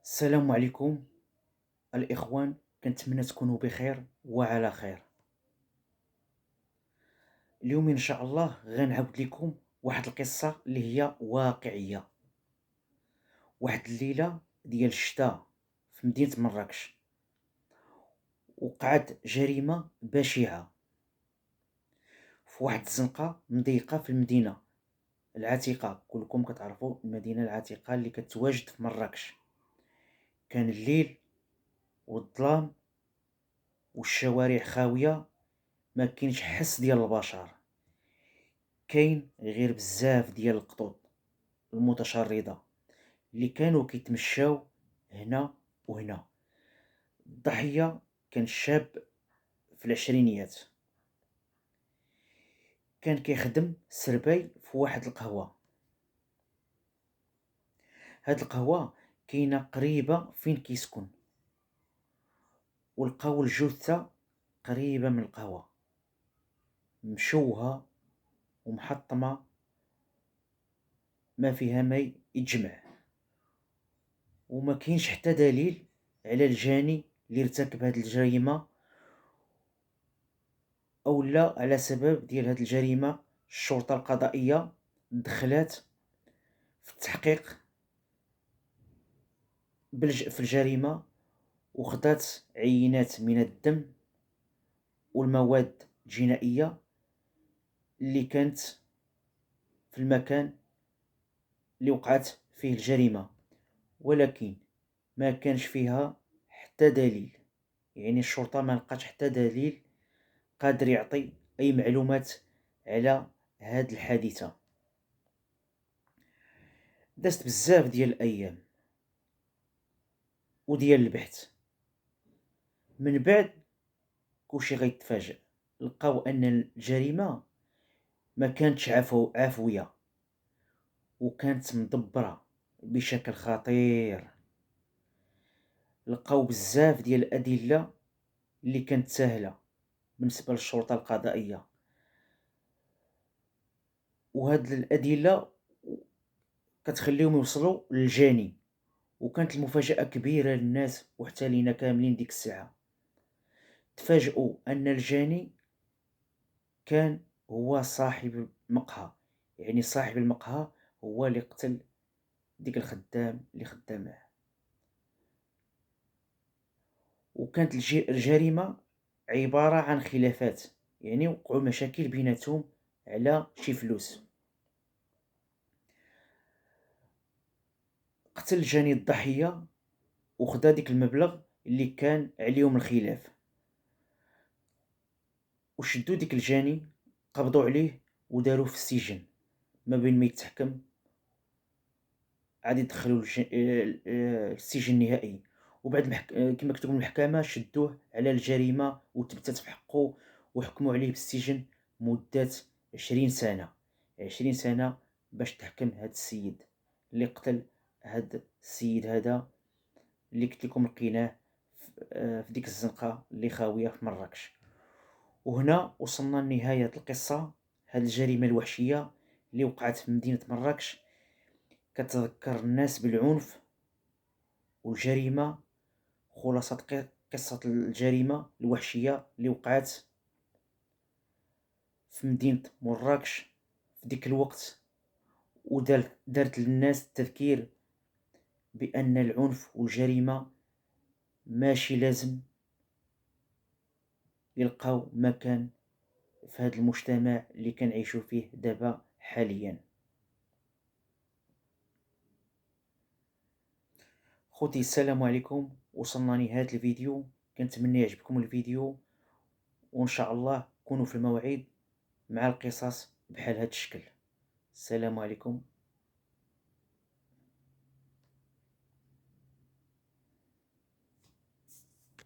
السلام عليكم الإخوان، كنتمنى تكونوا بخير وعلى خير. اليوم إن شاء الله غنعاود لكم واحد القصة اللي هي واقعية. واحد الليلة ديال الشتاء في مدينة مراكش وقعت جريمة بشعة في واحد الزنقة مضيقة في المدينة العتيقة. كلكم كتعرفوا المدينة العتيقة اللي كتواجد في مراكش. كان الليل والظلام والشوارع خاوية، ما كاينش حس ديال البشر، كاين غير بزاف ديال القطط المتشردة اللي كانوا كيتمشاو هنا وهنا. الضحية كان شاب في العشرينيات، كان كيخدم سرباي في واحد القهوة. هاد القهوة كاينة قريبة فين كيسكن، ولقاو الجثة قريبة من القهوة، مشوهة ومحطمة، ما فيها ما يتجمع، وما كاينش حتى دليل على الجاني اللي ارتكب هاد الجريمة او لا على سبب ديال هاد الجريمة. الشرطة القضائية دخلات في التحقيق في الجريمة، وخدات عينات من الدم والمواد الجنائية اللي كانت في المكان اللي وقعت فيه الجريمة، ولكن ما كانش فيها حتى دليل. يعني الشرطة ما لقات حتى دليل قادر يعطي اي معلومات على هاد الحادثة. دازت بزاف ديال الايام وديال البحث، من بعد كلشي غيتفاجئ. لقاو ان الجريمة ما كانتش عفوية، وكانت مدبرة بشكل خطير. لقاو بزاف ديال الادلة اللي كانت سهلة بالنسبة للشرطة القضائية، وهاد الادلة كتخليهم يوصلوا للجاني. وكانت المفاجأة كبيرة للناس وحتى لينا كاملين ديك الساعة. تفاجئوا ان الجاني كان هو صاحب المقهى، يعني صاحب المقهى هو اللي قتل ديك الخدام اللي خدام معاه. وكانت الجريمة عبارة عن خلافات، يعني وقعوا مشاكل بيناتهم على شي فلوس. قتل جاني الضحية وخدا ديك المبلغ اللي كان عليهم الخلاف، وشدوا ديك الجاني، قبضوا عليه وداروه في السجن. ما بين ما يتحكم عاد يدخلوا السجن النهائي. وبعد كما كتبوا المحكمة شدوه على الجريمة وثبتت في حقه، وحكموا عليه بالسجن مدة 20 سنة. 20 سنة باش تحكم هاد السيد اللي قتل هاد السيد هذا اللي قلت لكم لقيناه في ديك الزنقة اللي خاوية في مراكش. وهنا وصلنا لنهاية القصة. هاد الجريمة الوحشية اللي وقعت في مدينة مراكش كتذكر الناس بالعنف والجريمة. خلاصة قصة الجريمة الوحشية اللي وقعت في مدينة مراكش في ديك الوقت، ودارت للناس التذكير بأن العنف والجريمة ماشي لازم يلقاو مكان في هذا المجتمع اللي كنعيشو فيه دابا حاليا. خوتي السلام عليكم، وصلنا لنهاية الفيديو. كنتمنى يعجبكم الفيديو، وان شاء الله كونوا في الموعد مع القصص بحال هاد الشكل. السلام عليكم.